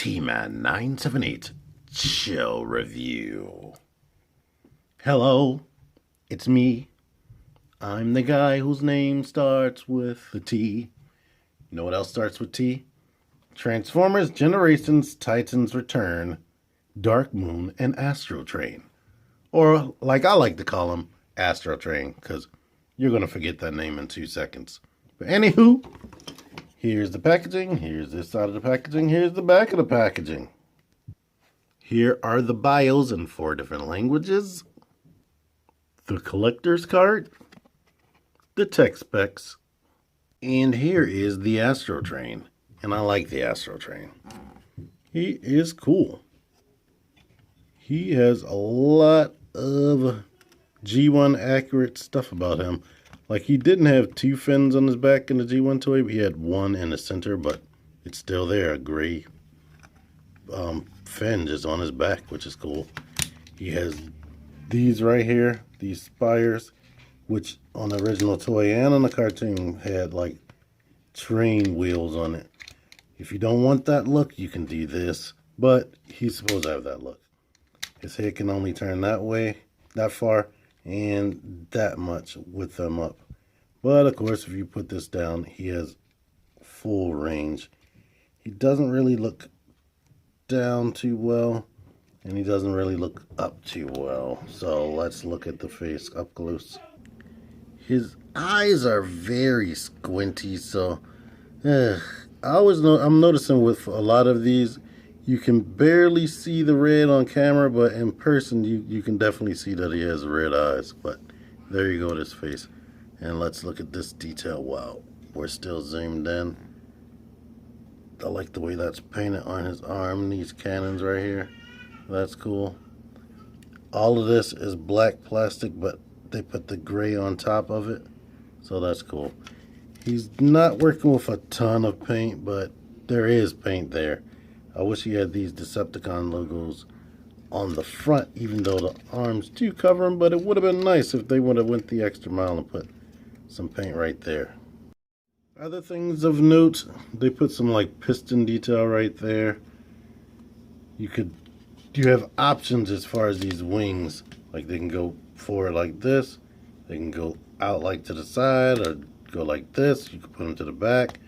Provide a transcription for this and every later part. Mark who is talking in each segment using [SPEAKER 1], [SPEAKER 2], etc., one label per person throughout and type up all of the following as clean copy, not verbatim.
[SPEAKER 1] T-Man 978 Chill Review. Hello, it's me. I'm the guy whose name starts with the T. You know what else starts with T? Transformers Generations Titans Return, DARKMOON, and Astrotrain. Or, like I like to call them, Astrotrain, because you're going to forget that name in 2 seconds. But anywho, here's the packaging, here's this side of the packaging, here's the back of the packaging. Here are the bios in 4 different languages, the collector's card, the tech specs, and here is the Astrotrain. And I like the Astrotrain. He is cool. He has a lot of G1 accurate stuff about him. Like, he didn't have 2 fins on his back in the G1 toy, but he had 1 in the center, but it's still there. A gray fin just on his back, which is cool. He has these right here, these spires, which on the original toy and on the cartoon had like train wheels on it. If you don't want that look, you can do this, but he's supposed to have that look. His head can only turn that way, that far, and that much with them up. But of course, if you put this down, he has full range. He doesn't really look down too well, and he doesn't really look up too well. So let's look at the face up close. His eyes are very squinty, so I'm noticing with a lot of these, you can barely see the red on camera, but in person you can definitely see that he has red eyes. But there you go with his face. And let's look at this detail. Wow, we're still zoomed in. I like the way that's painted on his arm, these cannons right here. That's cool. All of this is black plastic, but they put the gray on top of it, so that's cool. He's not working with a ton of paint, but there is paint there. I wish he had these Decepticon logos on the front, even though the arms do cover him, but it would have been nice if they would have went the extra mile and put some paint right there. Other things of note, they put some like piston detail right there. You have options as far as these wings. Like they can go forward like this, they can go out like to the side, or go like this. You can put them to the back.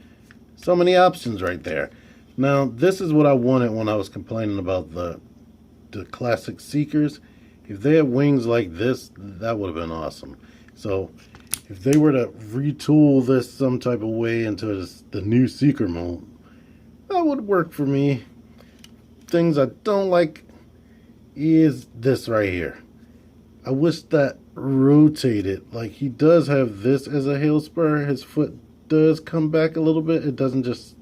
[SPEAKER 1] So many options right there. Now this is what I wanted when I was complaining about the classic Seekers. If they had wings like this, that would have been awesome. So if they were to retool this some type of way into the new Seeker mode, that would work for me. Things I don't like is this right here. I wish that rotated. Like, he does have this as a heel spur. His foot does come back a little bit. It doesn't just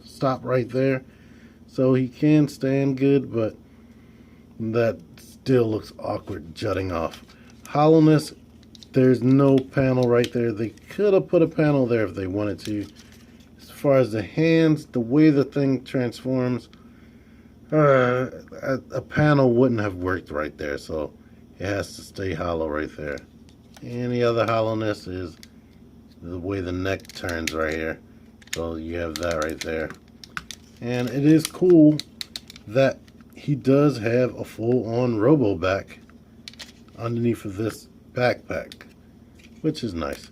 [SPEAKER 1] stop right there. So he can stand good, but that still looks awkward jutting off. Hollowness, there's no panel right there. They could have put a panel there if they wanted to. As far as the hands, the way the thing transforms, a panel wouldn't have worked right there, so it has to stay hollow right there. Any other hollowness is the way the neck turns right here. So you have that right there. And it is cool that he does have a full-on robo back underneath of this backpack, which is nice.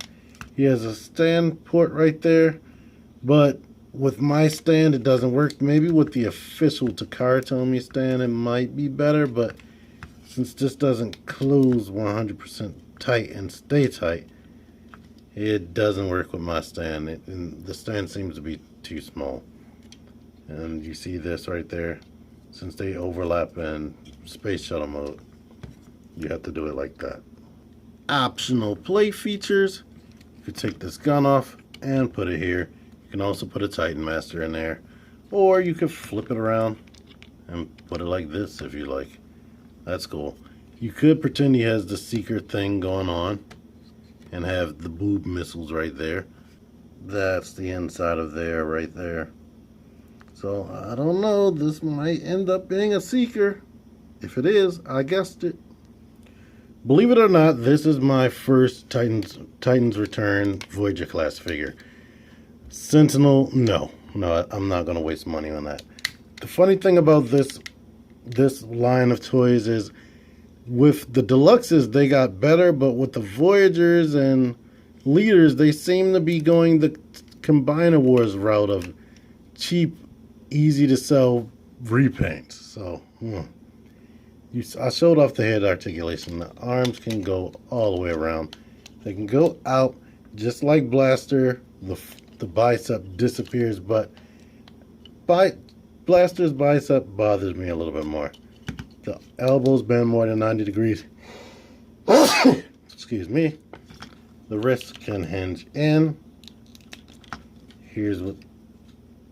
[SPEAKER 1] He has a stand port right there, but with my stand it doesn't work. Maybe with the official Takara Tomy stand it might be better, but since this doesn't close 100% tight and stay tight, it doesn't work with my stand. And the stand seems to be too small. And you see this right there, since they overlap in space shuttle mode, you have to do it like that. Optional play features: you could take this gun off and put it here. You can also put a Titan Master in there, or you could flip it around and put it like this if you like. That's cool. You could pretend he has the Seeker thing going on and have the boob missiles right there. That's the inside of there right there. So I don't know, this might end up being a Seeker. If it is, I guessed it. Believe it or not, this is my first Titans Return Voyager class figure. Sentinel, no, I'm not going to waste money on that. The funny thing about this line of toys is with the deluxes they got better, but with the Voyagers and Leaders they seem to be going the Combiner Wars route of cheap, easy to sell repaints. So I showed off the head articulation. The arms can go all the way around. They can go out just like Blaster. The bicep disappears, but Blaster's bicep bothers me a little bit more. The elbows bend more than 90 degrees. Excuse me. The wrist can hinge in. Here's what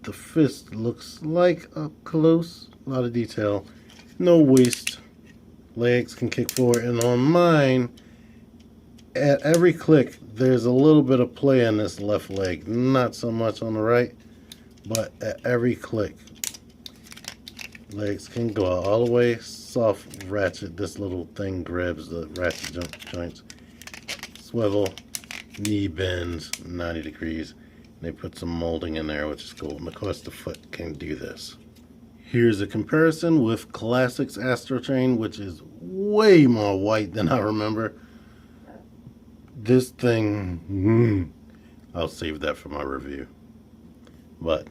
[SPEAKER 1] the fist looks like up close. A lot of detail. No waist. Legs can kick forward. And on mine, at every click, there's a little bit of play in this left leg. Not so much on the right, but at every click, legs can go out all the way. Soft ratchet. This little thing grabs the ratchet joints. Swivel. Knee bends 90 degrees. They put some molding in there, which is cool. And of course, the foot can do this. Here's a comparison with Classics Astrotrain, which is way more white than I remember. This thing, I'll save that for my review. But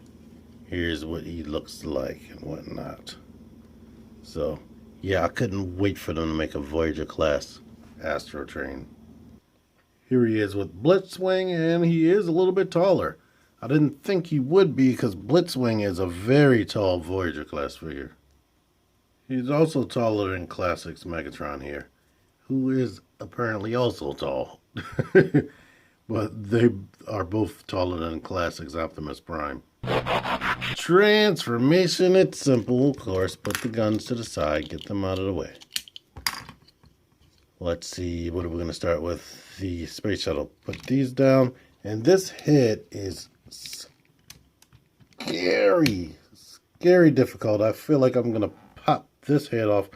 [SPEAKER 1] here's what he looks like and whatnot. So, yeah, I couldn't wait for them to make a Voyager Class Astrotrain. Here he is with Blitzwing, and he is a little bit taller. I didn't think he would be because Blitzwing is a very tall Voyager class figure. He's also taller than Classics Megatron here, who is apparently also tall. But they are both taller than Classics Optimus Prime. Transformation, it's simple, of course. Put the guns to the side, get them out of the way. Let's see, what are we going to start with? The space shuttle. Put these down, and this head is scary difficult. I feel like I'm going to pop this head off,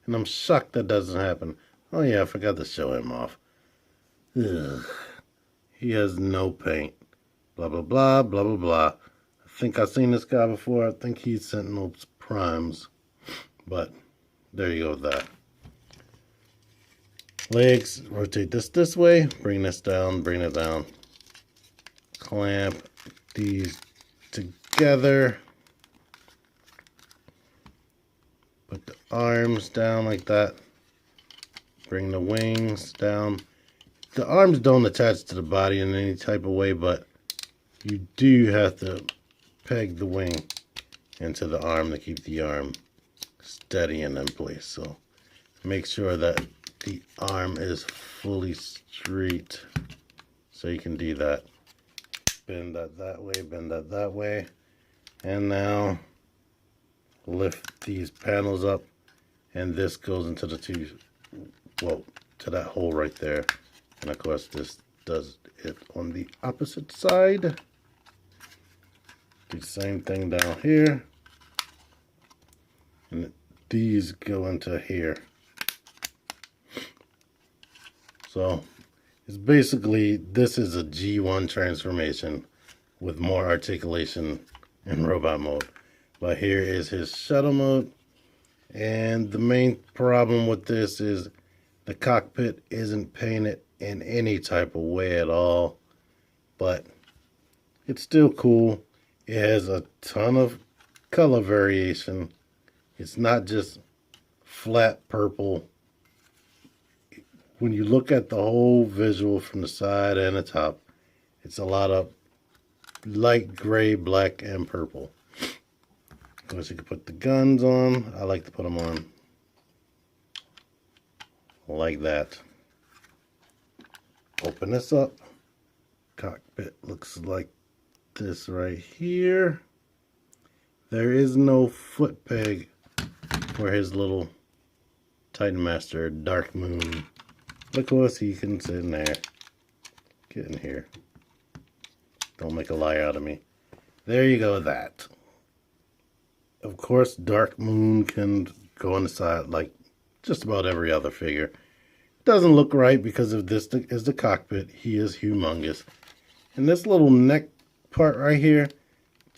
[SPEAKER 1] and I'm shocked that doesn't happen. Oh yeah, I forgot to show him off. Ugh. He has no paint. Blah, blah, blah, blah, blah, blah. I think I've seen this guy before. I think he's Sentinel Primes. But there you go with that. Legs, rotate this way, bring this down, bring it down. Clamp these together. Put the arms down like that. Bring the wings down. The arms don't attach to the body in any type of way, but you do have to peg the wing into the arm to keep the arm steady and in place. So make sure that the arm is fully straight, so you can do that. Bend that way, bend that way. And now lift these panels up, and this goes into the to that hole right there. And of course this does it on the opposite side. Do the same thing down here. And these go into here. So it's basically, this is a G1 transformation with more articulation in robot mode. But here is his shuttle mode. And the main problem with this is the cockpit isn't painted in any type of way at all. But it's still cool. It has a ton of color variation. It's not just flat purple. When you look at the whole visual from the side and the top, it's a lot of light gray, black, and purple. Of course, you can put the guns on. I like to put them on like that. Open this up. Cockpit looks like this right here. There is no foot peg for his little Titan Master DARKMOON. Of course, he can sit in there. Get in here. Don't make a liar out of me. There you go with that. Of course, DARKMOON can go on the side like just about every other figure. Doesn't look right because of this is the cockpit. He is humongous. And this little neck part right here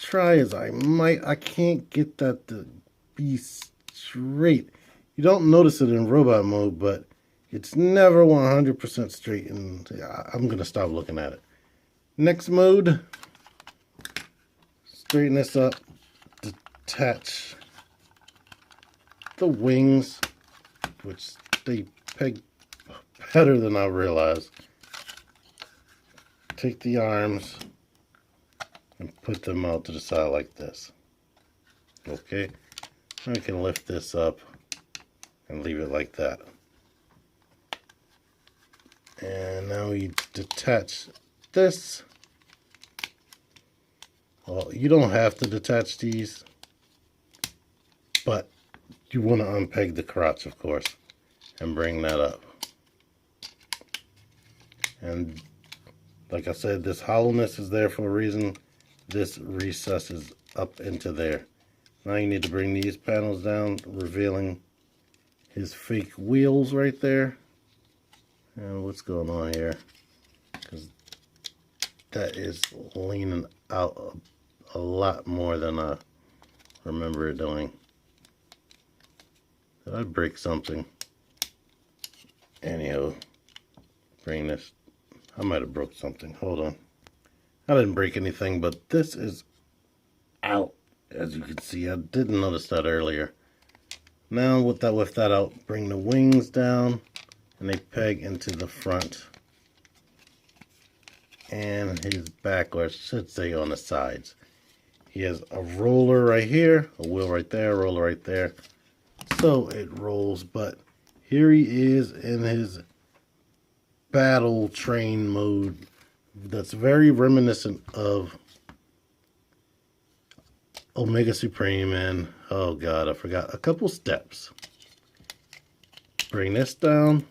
[SPEAKER 1] try as I might, I can't get that to be straight. You don't notice it in robot mode, but it's never 100% straight, and I'm going to stop looking at it. Next mode, straighten this up, detach the wings, which they peg better than I realized. Take the arms and put them out to the side like this. Okay, I can lift this up and leave it like that. And now we detach this. Well, you don't have to detach these, but you want to unpeg the crotch, of course, and bring that up. And like I said, this hollowness is there for a reason. This recesses up into there. Now you need to bring these panels down, revealing his fake wheels right there. And what's going on here? Because that is leaning out a lot more than I remember it doing. Did I break something? Anyhow, bring this. I might have broke something. Hold on. I didn't break anything, but this is out, as you can see. I didn't notice that earlier. Now with that out, bring the wings down, and they peg into the front. And his back, or I should say on the sides. He has a roller right here, a wheel right there, a roller right there. So it rolls, but here he is in his battle train mode that's very reminiscent of Omega Supreme and, oh god, I forgot, a couple steps. Bring this down.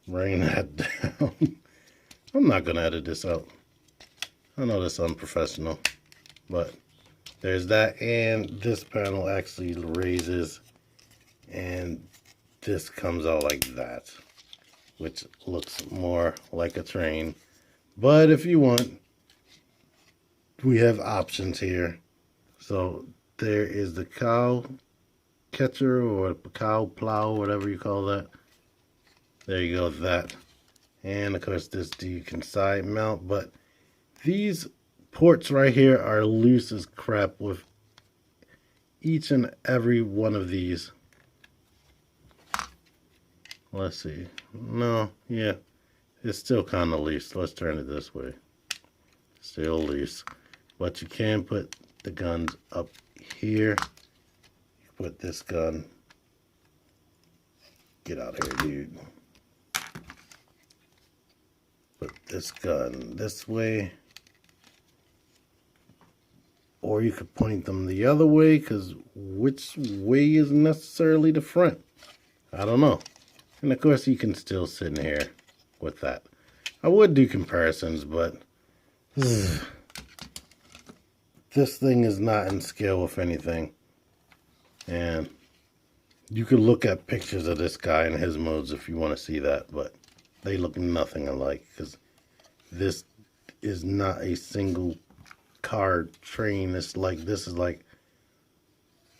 [SPEAKER 1] Bring that down. I'm not going to edit this out. I know this is unprofessional, but there's that, and this panel actually raises, and this comes out like that, which looks more like a train. But if you want, we have options here. So there is the cow catcher, or cow plow, whatever you call that. There you go, that. And of course this you can side mount, but these ports right here are loose as crap with each and every one of these. Let's see. No, yeah, it's still kind of loose. Let's turn it this way. Still loose. But you can put the guns up here. You put this gun. Get out of here, dude. Put this gun this way. Or you could point them the other way, because which way is necessarily the front? I don't know. And of course you can still sit in here with that. I would do comparisons, but this thing is not in scale with anything. And you could look at pictures of this guy and his modes if you want to see that, but they look nothing alike, because this is not a single car train. This is like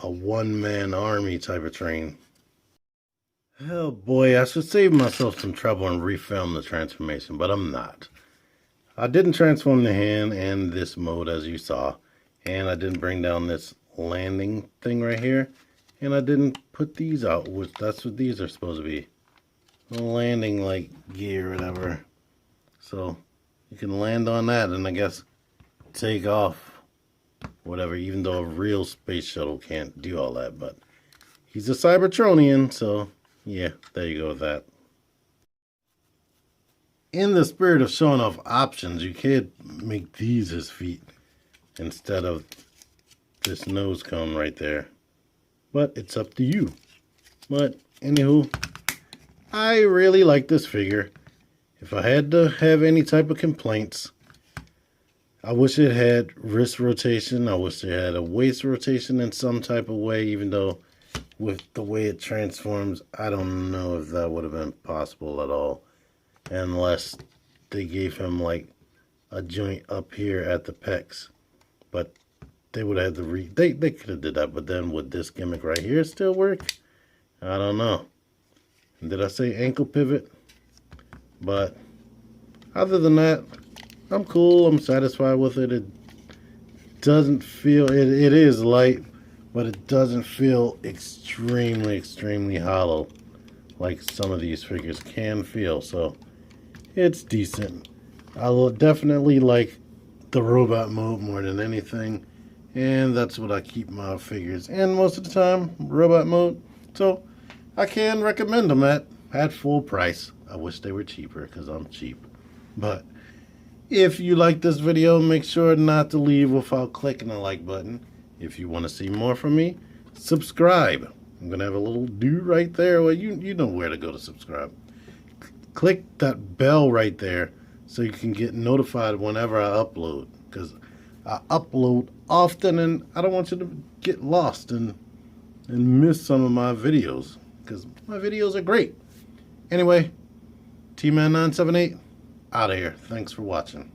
[SPEAKER 1] a one-man army type of train. Oh boy, I should save myself some trouble and refilm the transformation, but I'm not. I didn't transform the hand and this mode, as you saw, and I didn't bring down this landing thing right here, and I didn't put these out, which that's what these are supposed to be. Landing like gear or whatever. So you can land on that and I guess take off whatever, even though a real space shuttle can't do all that, but he's a Cybertronian, so yeah, there you go with that. In the spirit of showing off options, you could make these his feet instead of this nose cone right there, but it's up to you. But anywho, I really like this figure. If I had to have any type of complaints, I wish it had wrist rotation. I wish it had a waist rotation in some type of way, even though with the way it transforms, I don't know if that would have been possible at all. Unless they gave him like a joint up here at the pecs, but they would have to they could have did that, but then would this gimmick right here still work? I don't know. Did I say ankle pivot? But other than that, I'm cool. I'm satisfied with it. It doesn't feel, it is light, but it doesn't feel extremely hollow like some of these figures can feel. So it's decent. I will definitely like the robot mode more than anything, and that's what I keep my figures in most of the time, robot mode. So I can recommend them at full price. I wish they were cheaper because I'm cheap. But if you like this video, make sure not to leave without clicking the like button. If you want to see more from me, subscribe. I'm going to have a little do right there. Well, you know where to go to subscribe. Click that bell right there so you can get notified whenever I upload. Because I upload often and I don't want you to get lost and miss some of my videos. Because my videos are great. Anyway, T-Man978, out of here. Thanks for watching.